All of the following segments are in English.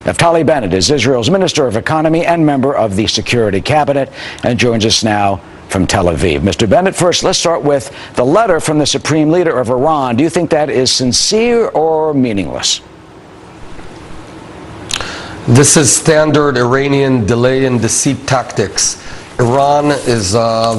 Naftali Bennett is Israel's Minister of Economy and member of the Security Cabinet and joins us now from Tel Aviv. Mr. Bennett, first, let's start with the letter from the Supreme Leader of Iran. Do you think that is sincere or meaningless? This is standard Iranian delay and deceit tactics. Iran is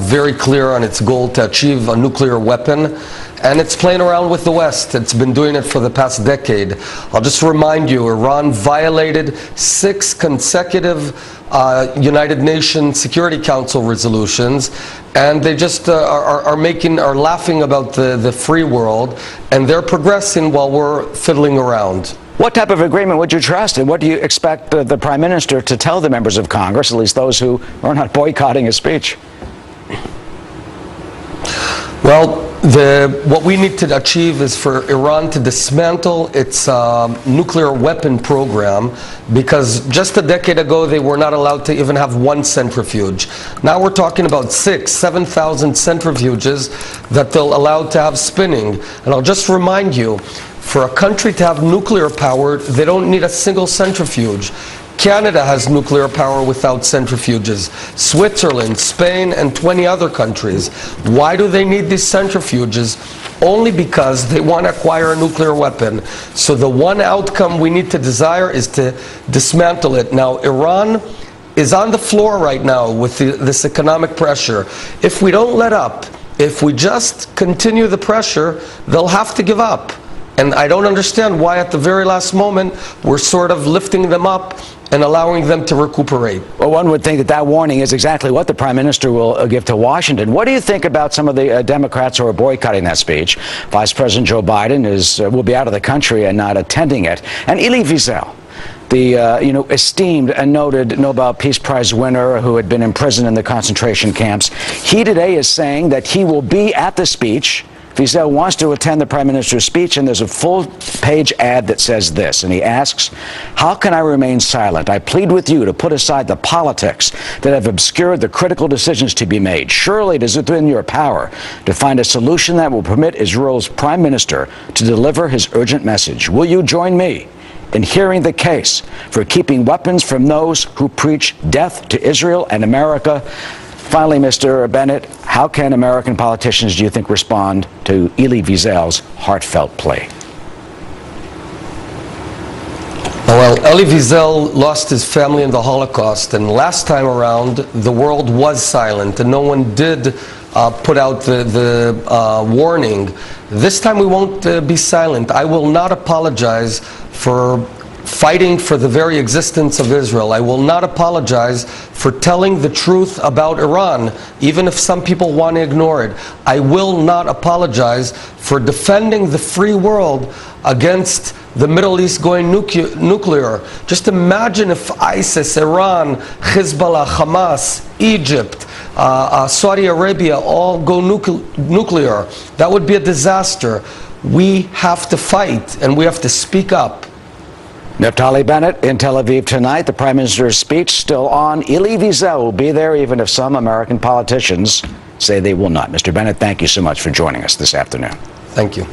very clear on its goal to achieve a nuclear weapon, and it's playing around with the West. It's been doing it for the past decade. I'll just remind you, Iran violated 6 consecutive United Nations Security Council resolutions, and they just are laughing about the free world, and they're progressing while we're fiddling around. What type of agreement would you trust, and what do you expect the Prime Minister to tell the members of Congress, at least those who are not boycotting his speech? Well, what we need to achieve is for Iran to dismantle its nuclear weapon program, because just a decade ago they were not allowed to even have 1 centrifuge. Now we're talking about 7,000 centrifuges that they'll allow to have spinning. And I'll just remind you, for a country to have nuclear power, they don't need a single centrifuge. Canada has nuclear power without centrifuges. Switzerland, Spain, and 20 other countries. Why do they need these centrifuges? Only because they want to acquire a nuclear weapon. So the one outcome we need to desire is to dismantle it. Now, Iran is on the floor right now with this economic pressure. If we don't let up, if we just continue the pressure, they'll have to give up. And I don't understand why at the very last moment we're sort of lifting them up and allowing them to recuperate. Well, one would think that that warning is exactly what the Prime Minister will give to Washington. What do you think about some of the Democrats who are boycotting that speech? Vice President Joe Biden will be out of the country and not attending it. And Elie Wiesel, the esteemed and noted Nobel Peace Prize winner who had been imprisoned in the concentration camps, he today is saying that he will be at the speech. Wiesel wants to attend the Prime Minister's speech, and there's a full-page ad that says this, and he asks, "How can I remain silent? I plead with you to put aside the politics that have obscured the critical decisions to be made. Surely it is within your power to find a solution that will permit Israel's Prime Minister to deliver his urgent message. Will you join me in hearing the case for keeping weapons from those who preach death to Israel and America?" Finally, Mr. Bennett, how can American politicians, do you think, respond to Elie Wiesel's heartfelt plea? Well, Elie Wiesel lost his family in the Holocaust, and last time around the world was silent and no one did put out the warning. This time we won't be silent. I will not apologize for fighting for the very existence of Israel. I will not apologize for telling the truth about Iran, even if some people want to ignore it. I will not apologize for defending the free world against the Middle East going nuclear. Just imagine if ISIS, Iran, Hezbollah, Hamas, Egypt, Saudi Arabia all go nuclear. That would be a disaster. We have to fight, and we have to speak up. Naftali Bennett in Tel Aviv tonight. The Prime Minister's speech still on. Elie Wiesel will be there, even if some American politicians say they will not. Mr. Bennett, thank you so much for joining us this afternoon. Thank you.